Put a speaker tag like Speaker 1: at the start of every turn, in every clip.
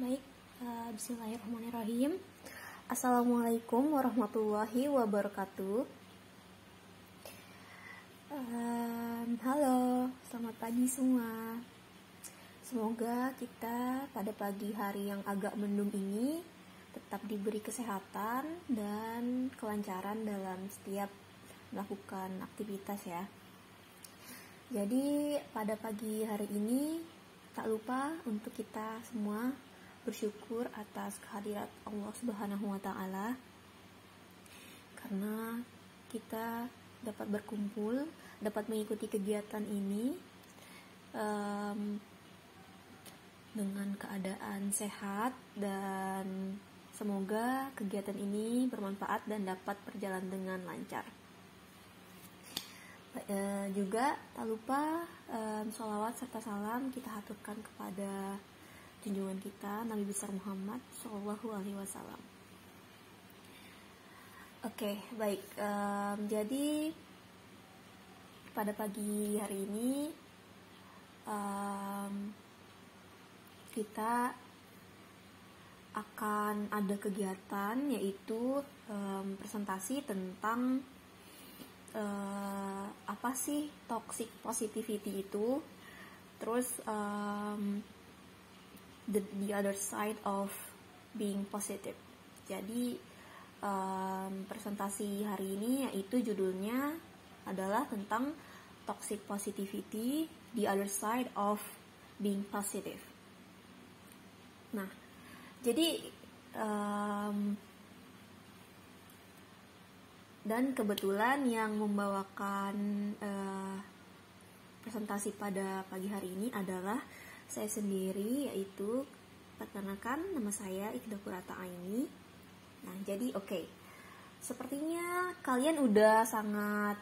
Speaker 1: Baik, bismillahirrahmanirrahim. Assalamualaikum warahmatullahi wabarakatuh. Halo, selamat pagi semua. Semoga kita pada pagi hari yang agak mendung ini tetap diberi kesehatan dan kelancaran dalam setiap melakukan aktivitas ya. Jadi pada pagi hari ini tak lupa untuk kita semua bersyukur atas kehadirat Allah Subhanahu wa Ta'ala, karena kita dapat berkumpul, dapat mengikuti kegiatan ini dengan keadaan sehat, dan semoga kegiatan ini bermanfaat dan dapat berjalan dengan lancar. Juga tak lupa sholawat serta salam kita haturkan kepada junjungan kita Nabi besar Muhammad Shallallahu Alaihi Wasallam. Oke, baik. Jadi pada pagi hari ini kita akan ada kegiatan, yaitu presentasi tentang apa sih toxic positivity itu, terus the other side of being positive. Jadi presentasi hari ini yaitu judulnya adalah tentang toxic positivity, the other side of being positive. Nah, jadi dan kebetulan yang membawakan presentasi pada pagi hari ini adalah saya sendiri, yaitu perkenalkan nama saya Iqdah Qurrata Aini. Nah, jadi oke. Sepertinya kalian udah sangat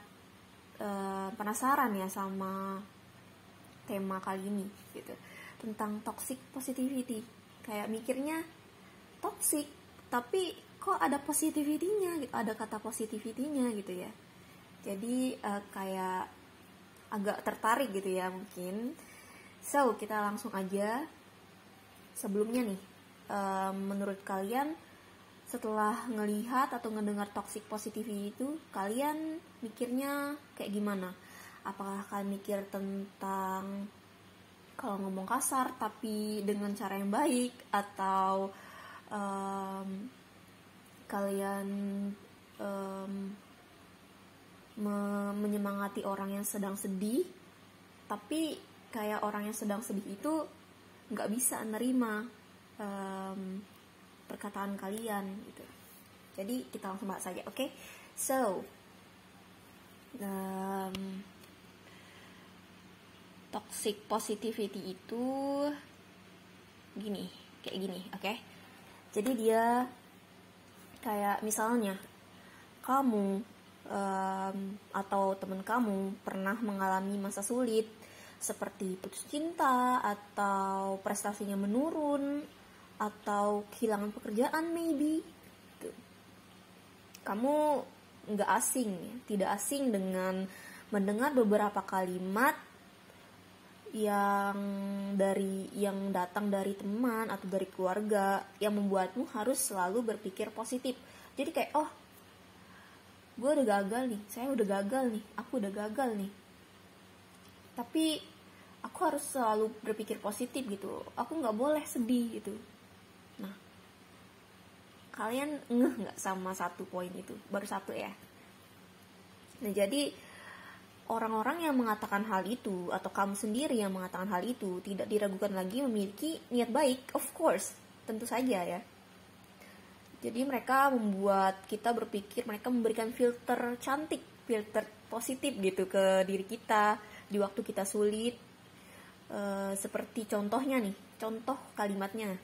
Speaker 1: penasaran ya sama tema kali ini gitu. Tentang toxic positivity. Kayak mikirnya toxic, tapi kok ada positivity-nya gitu, ada kata positivity-nya gitu ya. Jadi kayak agak tertarik gitu ya mungkin. So, kita langsung aja. Sebelumnya nih, menurut kalian setelah ngelihat atau ngedengar toxic positivity itu, kalian mikirnya kayak gimana? Apakah kalian mikir tentang kalau ngomong kasar tapi dengan cara yang baik, atau kalian menyemangati orang yang sedang sedih, tapi kayak orang yang sedang sedih itu nggak bisa nerima perkataan kalian gitu. Jadi kita langsung bahas saja, oke? So, toxic positivity itu kayak gini, oke? Jadi dia kayak misalnya kamu atau teman kamu pernah mengalami masa sulit seperti putus cinta, atau prestasinya menurun, atau kehilangan pekerjaan maybe. Kamu tidak asing dengan mendengar beberapa kalimat yang datang dari teman atau dari keluarga yang membuatmu harus selalu berpikir positif. Jadi kayak, oh, gue udah gagal nih, aku udah gagal nih. Tapi aku harus selalu berpikir positif gitu. Aku nggak boleh sedih gitu. Nah, kalian ngeh nggak sama satu poin itu? Baru satu ya. Nah, jadi orang-orang yang mengatakan hal itu, atau kamu sendiri yang mengatakan hal itu, tidak diragukan lagi memiliki niat baik, of course, tentu saja ya. Jadi mereka membuat kita berpikir, mereka memberikan filter cantik, filter positif gitu ke diri kita di waktu kita sulit. Seperti contohnya nih, contoh kalimatnya,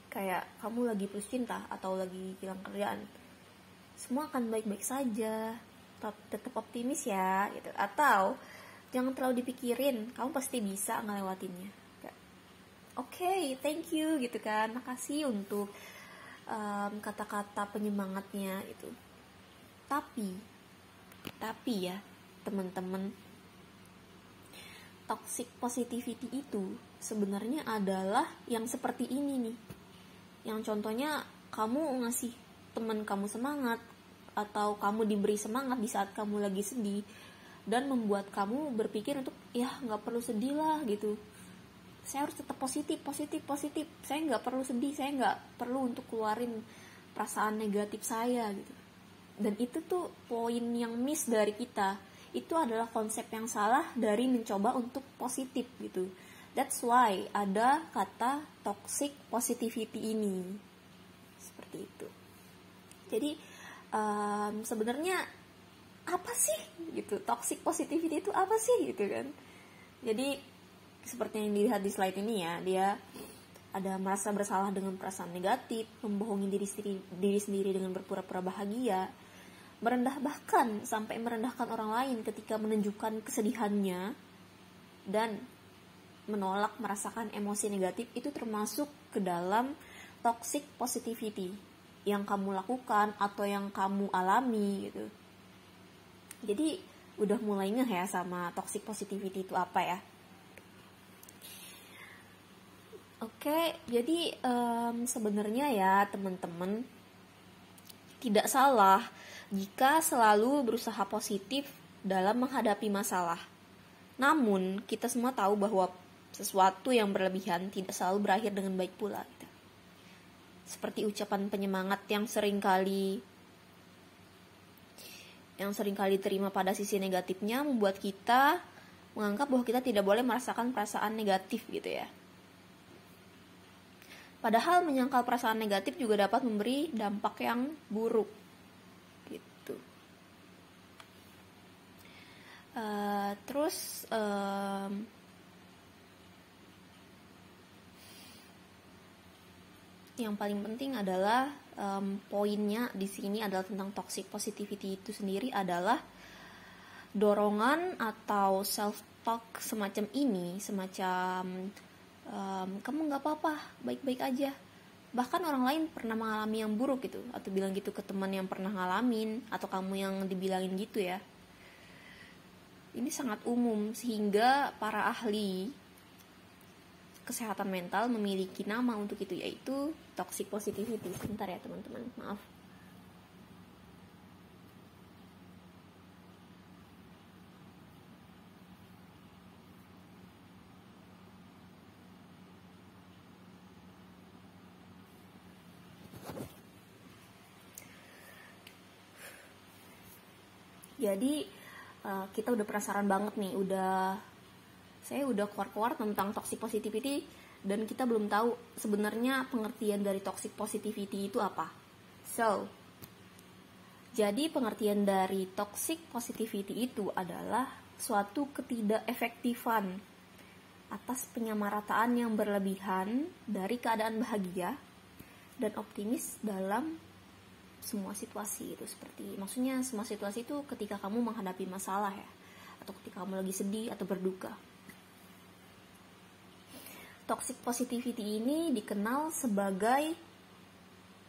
Speaker 1: kayak kamu lagi putus cinta atau lagi hilang kerjaan, semua akan baik-baik saja, tetap optimis ya gitu. Atau jangan terlalu dipikirin, kamu pasti bisa ngelewatinnya. Oke, thank you gitu kan, makasih untuk kata-kata penyemangatnya itu. Tapi ya teman-teman, toxic positivity itu sebenarnya adalah yang seperti ini nih. Yang contohnya kamu ngasih teman kamu semangat, atau kamu diberi semangat di saat kamu lagi sedih, dan membuat kamu berpikir untuk ya nggak perlu sedih lah gitu. Saya harus tetap positif. Saya nggak perlu sedih, saya nggak perlu untuk keluarin perasaan negatif saya gitu. Dan itu tuh poin yang miss dari kita. Itu adalah konsep yang salah dari mencoba untuk positif gitu. That's why ada kata toxic positivity ini. Seperti itu. Jadi sebenarnya apa sih gitu? Toxic positivity itu apa sih gitu kan? Jadi seperti yang dilihat di slide ini ya, dia ada merasa bersalah dengan perasaan negatif, membohongi diri sendiri dengan berpura-pura bahagia, bahkan sampai merendahkan orang lain ketika menunjukkan kesedihannya, dan menolak merasakan emosi negatif. Itu termasuk ke dalam toxic positivity yang kamu lakukan atau yang kamu alami gitu. Jadi udah mulai ngeh ya sama toxic positivity itu apa ya. Oke, jadi sebenarnya ya teman-teman, tidak salah jika selalu berusaha positif dalam menghadapi masalah. Namun, kita semua tahu bahwa sesuatu yang berlebihan tidak selalu berakhir dengan baik pula. Gitu. Seperti ucapan penyemangat yang seringkali terima pada sisi negatifnya membuat kita menganggap bahwa kita tidak boleh merasakan perasaan negatif gitu ya. Padahal menyangkal perasaan negatif juga dapat memberi dampak yang buruk. Gitu. Terus yang paling penting adalah poinnya di sini adalah tentang toxic positivity itu sendiri adalah dorongan atau self talk semacam ini, semacam kamu nggak apa-apa, baik-baik aja. Bahkan orang lain pernah mengalami yang buruk gitu, atau bilang gitu ke teman yang pernah ngalamin, atau kamu yang dibilangin gitu ya. Ini sangat umum sehingga para ahli kesehatan mental memiliki nama untuk itu, yaitu toxic positivity. Sebentar ya teman-teman, maaf. Jadi kita udah penasaran banget nih, saya udah keluar tentang toxic positivity, dan kita belum tahu sebenarnya pengertian dari toxic positivity itu apa. So, jadi pengertian dari toxic positivity itu adalah suatu ketidakefektifan atas penyamarataan yang berlebihan dari keadaan bahagia dan optimis dalam semua situasi itu. Seperti maksudnya semua situasi itu ketika kamu menghadapi masalah ya, atau ketika kamu lagi sedih atau berduka. Toxic positivity ini dikenal sebagai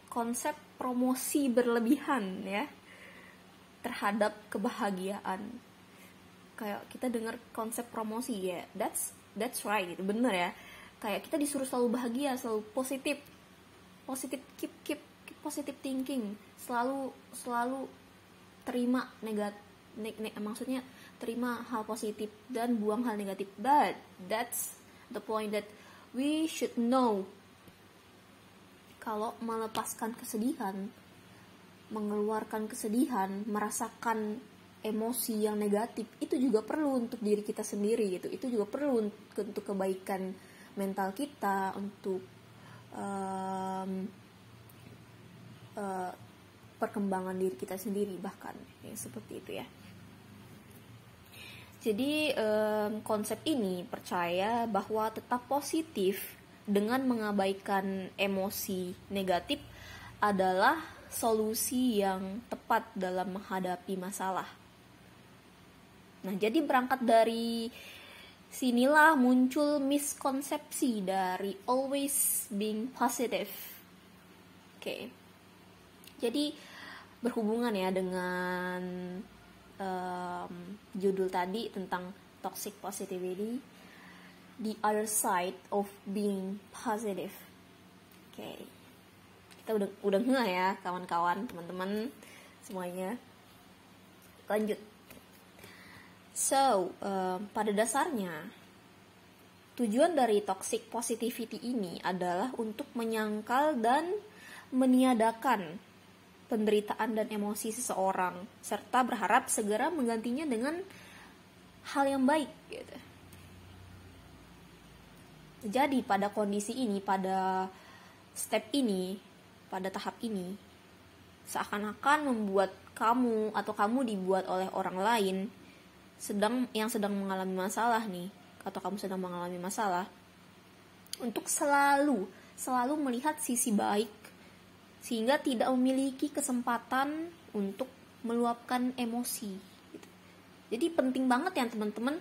Speaker 1: konsep promosi berlebihan ya terhadap kebahagiaan. Kayak kita dengar konsep promosi ya, that's right gitu, bener ya. Kayak kita disuruh selalu bahagia, selalu positif, keep positive thinking, selalu terima maksudnya terima hal positif dan buang hal negatif. But that's the point that we should know. Kalau melepaskan kesedihan, mengeluarkan kesedihan, merasakan emosi yang negatif, itu juga perlu untuk diri kita sendiri gitu. Itu juga perlu untuk kebaikan mental kita, untuk perkembangan diri kita sendiri bahkan ya, seperti itu ya. Jadi konsep ini percaya bahwa tetap positif dengan mengabaikan emosi negatif adalah solusi yang tepat dalam menghadapi masalah. Nah, jadi berangkat dari sinilah muncul miskonsepsi dari always being positive. Oke. Jadi berhubungan ya dengan judul tadi tentang toxic positivity, the other side of being positive. Oke. Kita udah ngeh ya kawan-kawan, teman-teman semuanya. Lanjut. So, pada dasarnya tujuan dari toxic positivity ini adalah untuk menyangkal dan meniadakan penderitaan dan emosi seseorang, serta berharap segera menggantinya dengan hal yang baik gitu. Jadi pada kondisi ini, pada step ini, pada tahap ini, seakan-akan membuat kamu atau kamu dibuat oleh orang lain yang sedang mengalami masalah nih, atau kamu sedang mengalami masalah, untuk selalu melihat sisi baik, sehingga tidak memiliki kesempatan untuk meluapkan emosi gitu. Jadi penting banget ya teman-teman,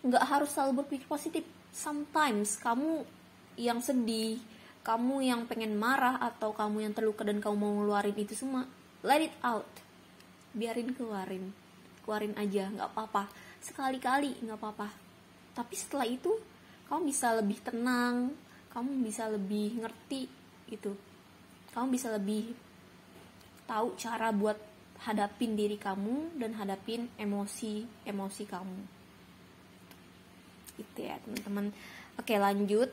Speaker 1: nggak harus selalu berpikir positif. Sometimes kamu yang sedih, kamu yang pengen marah, atau kamu yang terluka dan kamu mau ngeluarin itu semua, let it out, biarin keluarin aja, nggak apa-apa, sekali-kali nggak apa-apa. Tapi setelah itu kamu bisa lebih tenang, kamu bisa lebih ngerti gitu, kamu bisa lebih tahu cara buat hadapin diri kamu dan hadapin emosi kamu. Itu ya teman-teman. Oke, lanjut.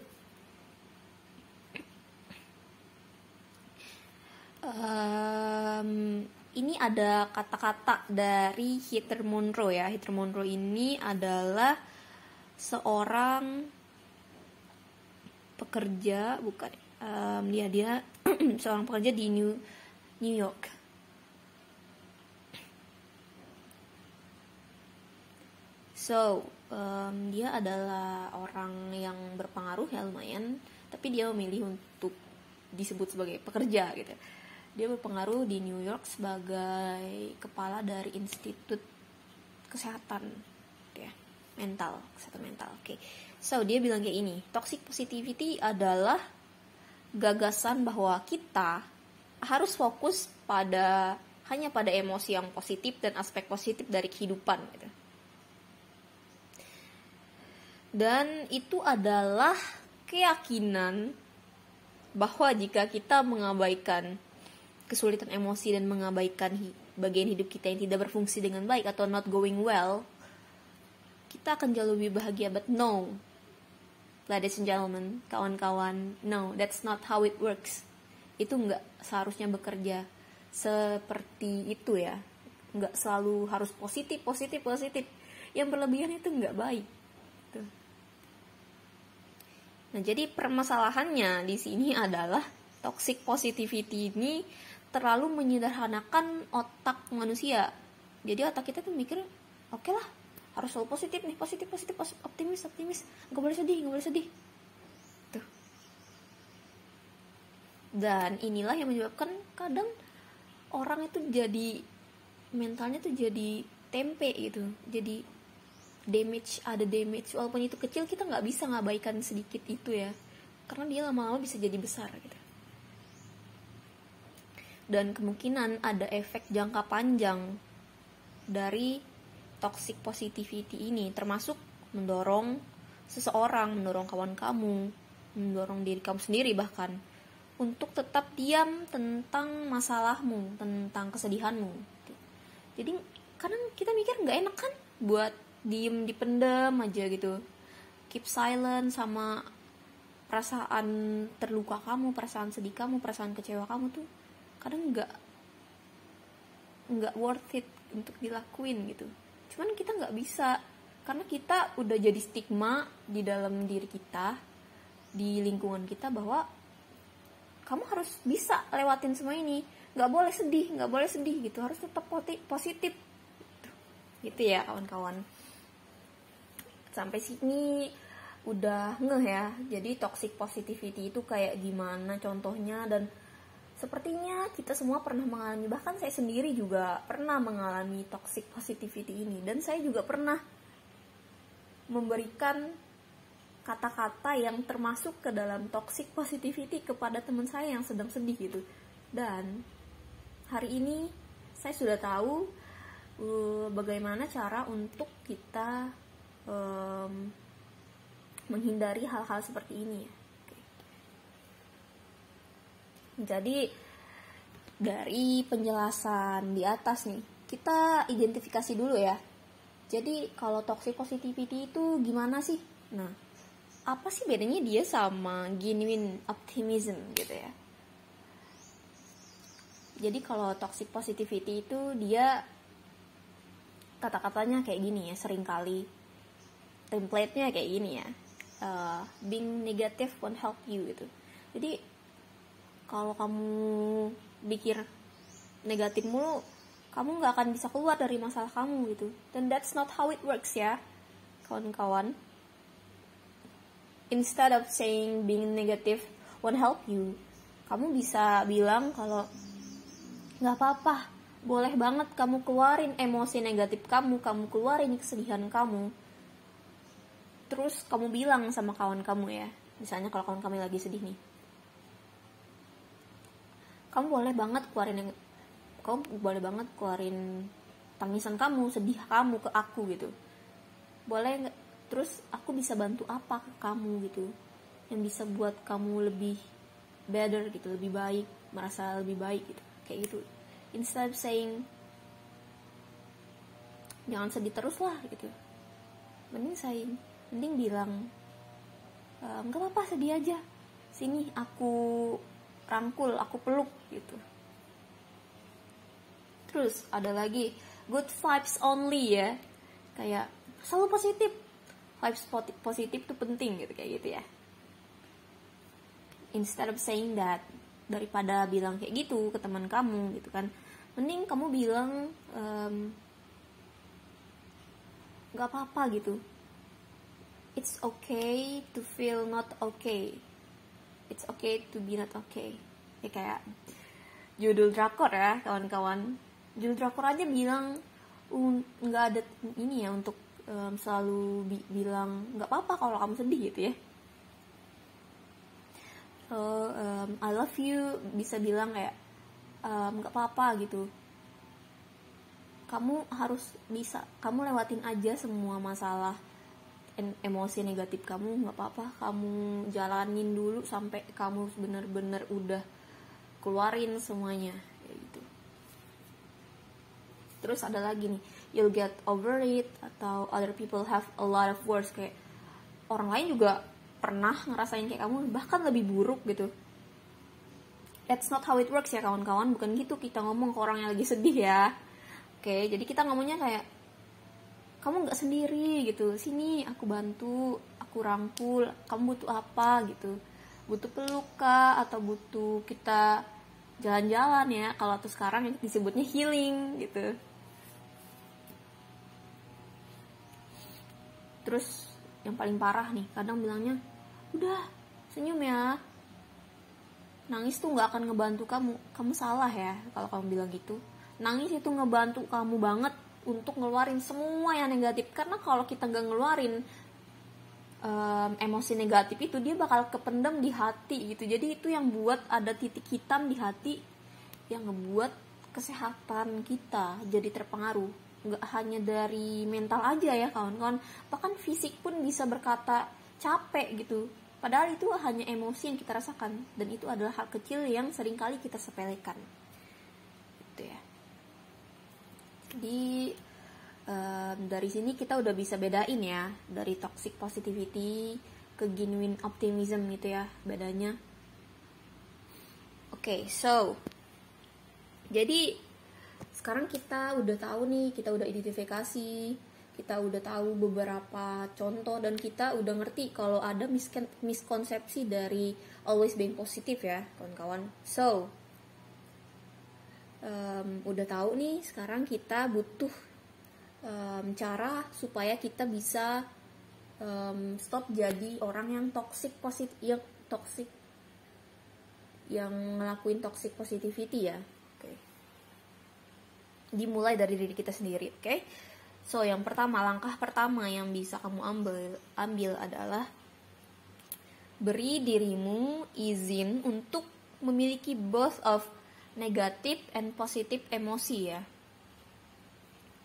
Speaker 1: Ini ada kata-kata dari Heather Monroe ya. Heather Monroe ini adalah seorang pekerja, bukan? Dia seorang pekerja di New York. So, dia adalah orang yang berpengaruh ya, lumayan, tapi dia memilih untuk disebut sebagai pekerja gitu. Dia berpengaruh di New York sebagai kepala dari Institut Kesehatan ya, kesehatan mental. Oke. So, dia bilang kayak ini, toxic positivity adalah gagasan bahwa kita harus fokus hanya pada emosi yang positif dan aspek positif dari kehidupan gitu. Dan itu adalah keyakinan bahwa jika kita mengabaikan kesulitan emosi dan mengabaikan bagian hidup kita yang tidak berfungsi dengan baik atau not going well, kita akan jauh lebih bahagia. But no, ladies and gentlemen, kawan-kawan, no, that's not how it works. Itu nggak seharusnya bekerja seperti itu ya. Nggak selalu harus positif. Yang berlebihan itu nggak baik. Tuh. Nah, jadi permasalahannya di sini adalah toxic positivity ini terlalu menyederhanakan otak manusia. Jadi otak kita tuh mikir, oke lah, harus selalu positif nih, positif, optimis, nggak boleh sedih. Tuh. Dan inilah yang menyebabkan kadang orang itu jadi mentalnya tuh jadi tempe gitu, jadi ada damage, walaupun itu kecil kita nggak bisa ngabaikan sedikit itu ya, karena dia lama-lama bisa jadi besar gitu. Dan kemungkinan ada efek jangka panjang dari toxic positivity ini, termasuk mendorong kawan kamu, mendorong diri kamu sendiri bahkan untuk tetap diam tentang masalahmu, tentang kesedihanmu. Jadi kadang kita mikir nggak enak kan buat diem, dipendam aja gitu, keep silent sama perasaan terluka kamu, perasaan sedih kamu, perasaan kecewa kamu tuh kadang nggak worth it untuk dilakuin gitu. Cuman kita nggak bisa, karena kita udah jadi stigma di dalam diri kita, di lingkungan kita, bahwa kamu harus bisa lewatin semua ini, nggak boleh sedih gitu, harus tetap positif gitu ya kawan-kawan. Sampai sini udah ngeh ya, jadi toxic positivity itu kayak gimana contohnya, dan sepertinya kita semua pernah mengalami, bahkan saya sendiri juga pernah mengalami toxic positivity ini, dan saya juga pernah memberikan kata-kata yang termasuk ke dalam toxic positivity kepada teman saya yang sedang sedih gitu. Dan hari ini saya sudah tahu bagaimana cara untuk kita menghindari hal-hal seperti ini ya. Oke. Jadi dari penjelasan di atas nih, kita identifikasi dulu ya. Jadi kalau toxic positivity itu gimana sih? Nah, apa sih bedanya dia sama genuine optimism gitu ya? Jadi kalau toxic positivity itu dia kata-katanya kayak gini ya, seringkali template-nya kayak gini ya. Being negative won't help you gitu. Jadi kalau kamu pikir negatif mulu, kamu nggak akan bisa keluar dari masalah kamu gitu. Dan that's not how it works ya, kawan-kawan. Instead of saying being negative won't help you, kamu bisa bilang kalau nggak apa-apa, boleh banget kamu keluarin emosi negatif kamu keluarin kesedihan kamu. Terus kamu bilang sama kawan kamu ya, misalnya kalau kawan kamu lagi sedih nih, kamu boleh banget keluarin tangisan kamu, sedih kamu ke aku gitu. Boleh nggak? Terus aku bisa bantu apa ke kamu gitu, yang bisa buat kamu lebih better gitu, lebih baik, merasa lebih baik gitu, kayak gitu. Instead of saying jangan sedih terus lah gitu, mending bilang nggak apa-apa, sedih aja, sini aku rangkul, aku peluk gitu. Terus ada lagi good vibes only ya, kayak selalu positif, vibes positif itu penting gitu, kayak gitu ya. Instead of saying that, daripada bilang kayak gitu ke teman kamu gitu kan, mending kamu bilang nggak apa-apa gitu, it's okay to feel not okay, it's okay to be not okay. Ya kayak judul drakor ya kawan-kawan, judul drakor aja bilang nggak ada ini ya untuk selalu bilang nggak apa-apa kalau kamu sedih gitu ya. I love you bisa bilang kayak nggak apa-apa gitu, kamu harus bisa, kamu lewatin aja semua masalah emosi negatif kamu, nggak apa-apa, kamu jalanin dulu sampai kamu bener-bener udah keluarin semuanya kayak gitu. Terus ada lagi nih, you'll get over it, atau other people have a lot of worse, kayak orang lain juga pernah ngerasain kayak kamu, bahkan lebih buruk gitu. That's not how it works ya kawan-kawan, bukan gitu kita ngomong ke orang yang lagi sedih ya. Oke, jadi kita ngomongnya kayak kamu nggak sendiri gitu, sini aku bantu, aku rangkul, kamu butuh apa gitu, butuh peluk kah, atau butuh kita jalan-jalan ya, kalau tuh sekarang yang disebutnya healing gitu. Terus yang paling parah nih, kadang bilangnya udah senyum ya, nangis tuh nggak akan ngebantu kamu salah ya kalau kamu bilang gitu. Nangis itu ngebantu kamu banget untuk ngeluarin semua yang negatif, karena kalau kita nggak ngeluarin emosi negatif itu, dia bakal kependam di hati gitu. Jadi itu yang buat ada titik hitam di hati, yang ngebuat kesehatan kita jadi terpengaruh. Nggak hanya dari mental aja ya kawan-kawan, bahkan fisik pun bisa berkata capek gitu, padahal itu hanya emosi yang kita rasakan, dan itu adalah hal kecil yang seringkali kita sepelekan gitu ya. Jadi dari sini kita udah bisa bedain ya, dari toxic positivity ke genuine optimism gitu ya, bedanya. Oke, so jadi sekarang kita udah tahu nih, kita udah identifikasi, kita udah tahu beberapa contoh, dan kita udah ngerti kalau ada miskonsepsi dari always being positive ya kawan-kawan. So udah tahu nih, sekarang kita butuh cara supaya kita bisa stop jadi orang yang toxic yang ngelakuin toxic positivity ya. Okay. Dimulai dari diri kita sendiri, oke? Okay? So yang pertama, langkah pertama yang bisa kamu ambil adalah beri dirimu izin untuk memiliki both of negative and positive emosi ya.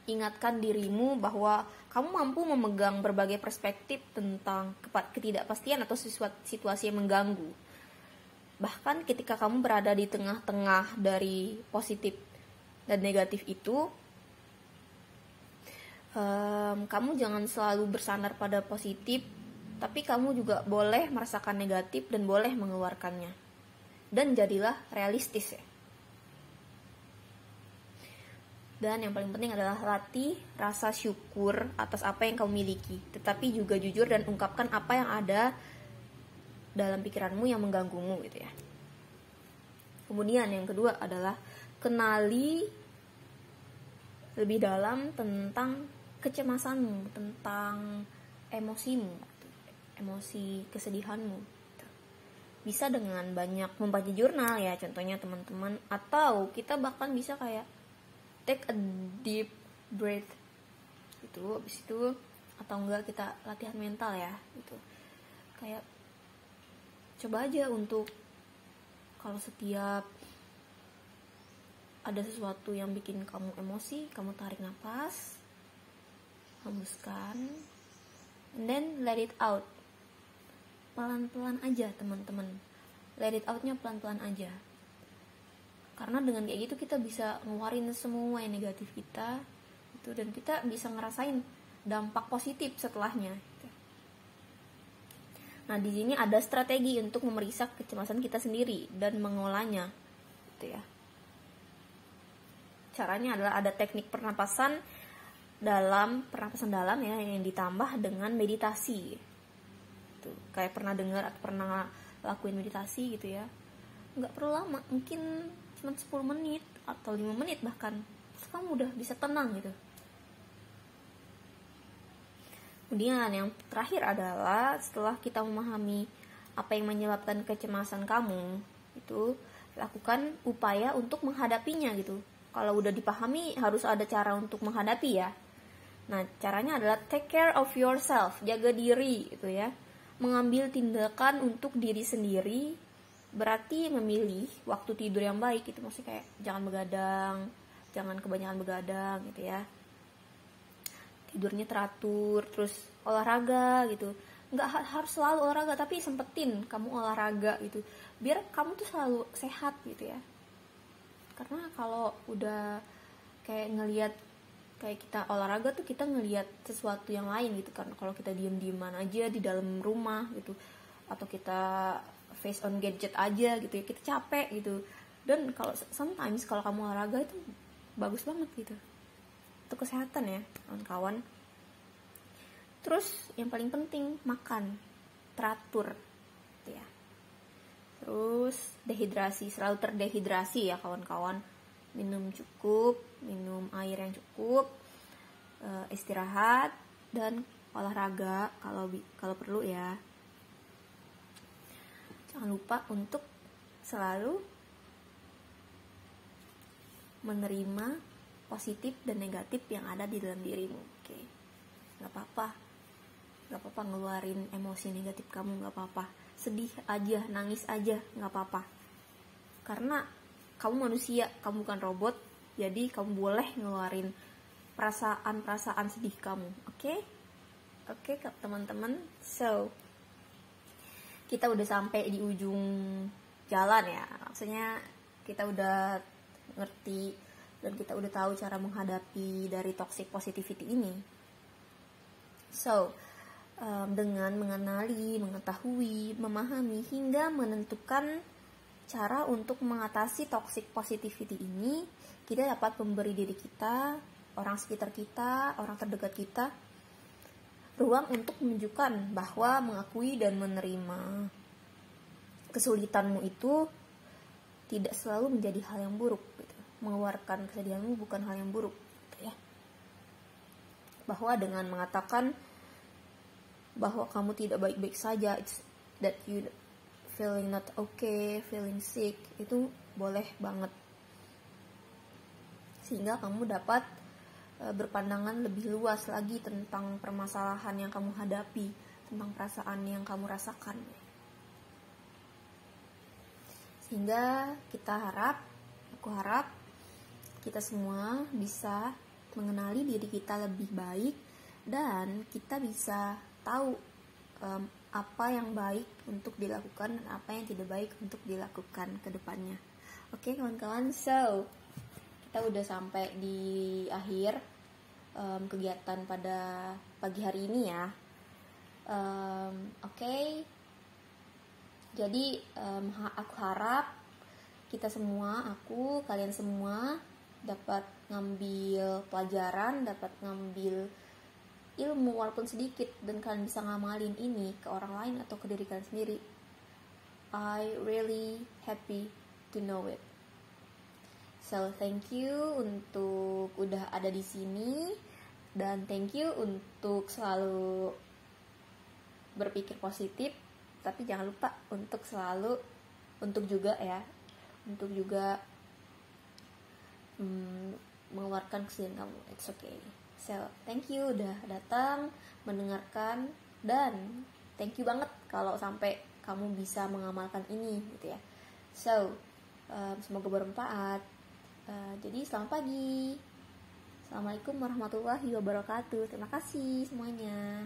Speaker 1: ingatkan dirimu bahwa kamu mampu memegang berbagai perspektif tentang ketidakpastian atau situasi yang mengganggu. Bahkan ketika kamu berada di tengah-tengah dari positif dan negatif itu, kamu jangan selalu bersandar pada positif, tapi kamu juga boleh merasakan negatif dan boleh mengeluarkannya. Dan jadilah realistis ya. Dan yang paling penting adalah latih rasa syukur atas apa yang kamu miliki, tetapi juga jujur dan ungkapkan apa yang ada dalam pikiranmu yang mengganggumu gitu ya. Kemudian yang kedua adalah kenali lebih dalam tentang kecemasanmu, tentang emosimu, emosi kesedihanmu. Bisa dengan banyak membaca jurnal ya, contohnya teman-teman, atau kita bahkan bisa kayak take a deep breath itu, habis itu atau enggak kita latihan mental ya gitu. Kayak coba aja untuk kalau setiap ada sesuatu yang bikin kamu emosi, kamu tarik nafas, hembuskan, and then let it out. Pelan-pelan aja teman-teman. Let it out-nya pelan-pelan aja. Karena dengan kayak gitu kita bisa ngeluarin semua yang negatif kita itu, dan kita bisa ngerasain dampak positif setelahnya. Nah, di sini ada strategi untuk memeriksa kecemasan kita sendiri dan mengolahnya, gitu ya. Caranya adalah ada teknik pernapasan dalam ya, yang ditambah dengan meditasi. Tuh, kayak pernah dengar atau pernah lakuin meditasi gitu ya. Nggak perlu lama, mungkin cuma 10 menit atau 5 menit bahkan. Terus kamu udah bisa tenang gitu. Kemudian yang terakhir adalah setelah kita memahami apa yang menyebabkan kecemasan kamu, itu lakukan upaya untuk menghadapinya gitu. Kalau udah dipahami harus ada cara untuk menghadapi ya. Nah, caranya adalah take care of yourself, jaga diri gitu ya. Mengambil tindakan untuk diri sendiri berarti memilih waktu tidur yang baik gitu. Maksudnya kayak jangan begadang, jangan kebanyakan begadang gitu ya. Tidurnya teratur, terus olahraga gitu. Nggak harus selalu olahraga, tapi sempetin kamu olahraga gitu, biar kamu tuh selalu sehat gitu ya. Karena kalau udah kayak ngelihat kayak kita olahraga tuh kita ngelihat sesuatu yang lain gitu. Karena kalau kita diem-dieman aja di dalam rumah gitu, atau kita face on gadget aja gitu ya, kita capek gitu. Dan kalau sometimes kalau kamu olahraga itu bagus banget gitu untuk kesehatan ya kawan-kawan. Terus yang paling penting makan teratur gitu ya. Terus dehidrasi, selalu terdehidrasi ya kawan-kawan. Minum cukup, minum air yang cukup, istirahat dan olahraga kalau perlu ya. Jangan lupa untuk selalu menerima positif dan negatif yang ada di dalam dirimu. Oke, nggak apa-apa ngeluarin emosi negatif kamu, nggak apa-apa. Sedih aja, nangis aja, nggak apa-apa. Karena kamu manusia, kamu bukan robot, jadi kamu boleh ngeluarin perasaan sedih kamu. Oke, teman-teman. So, kita udah sampai di ujung jalan ya. Maksudnya kita udah ngerti dan kita udah tahu cara menghadapi dari toxic positivity ini. So, dengan mengenali, mengetahui, memahami, hingga menentukan cara untuk mengatasi toxic positivity ini, kita dapat memberi diri kita, orang sekitar kita, orang terdekat kita, ruang untuk menunjukkan bahwa mengakui dan menerima kesulitanmu itu tidak selalu menjadi hal yang buruk gitu. Mengeluarkan kesedihanmu bukan hal yang buruk gitu ya. Bahwa dengan mengatakan bahwa kamu tidak baik-baik saja, it's that you feeling not okay, feeling sick, itu boleh banget. Sehingga kamu dapat berpandangan lebih luas lagi tentang permasalahan yang kamu hadapi, tentang perasaan yang kamu rasakan. Sehingga aku harap kita semua bisa, mengenali diri kita lebih baik, dan kita bisa tahu apa yang baik untuk dilakukan dan apa yang tidak baik untuk dilakukan ke depannya. Oke kawan-kawan, so kita udah sampai di akhir kegiatan pada pagi hari ini ya. Oke. Jadi aku harap kita semua, kalian semua dapat ngambil pelajaran, dapat ngambil ilmu walaupun sedikit, dan kalian bisa ngamalin ini ke orang lain atau ke diri kalian sendiri. I really happy to know it. So thank you untuk udah ada di sini, dan thank you untuk selalu berpikir positif, tapi jangan lupa untuk selalu juga mengeluarkan kesedihan kamu. It's okay. So, thank you udah datang, mendengarkan, dan thank you banget kalau sampai kamu bisa mengamalkan ini gitu ya. So, semoga bermanfaat. Jadi selamat pagi. Assalamualaikum warahmatullahi wabarakatuh. Terima kasih semuanya.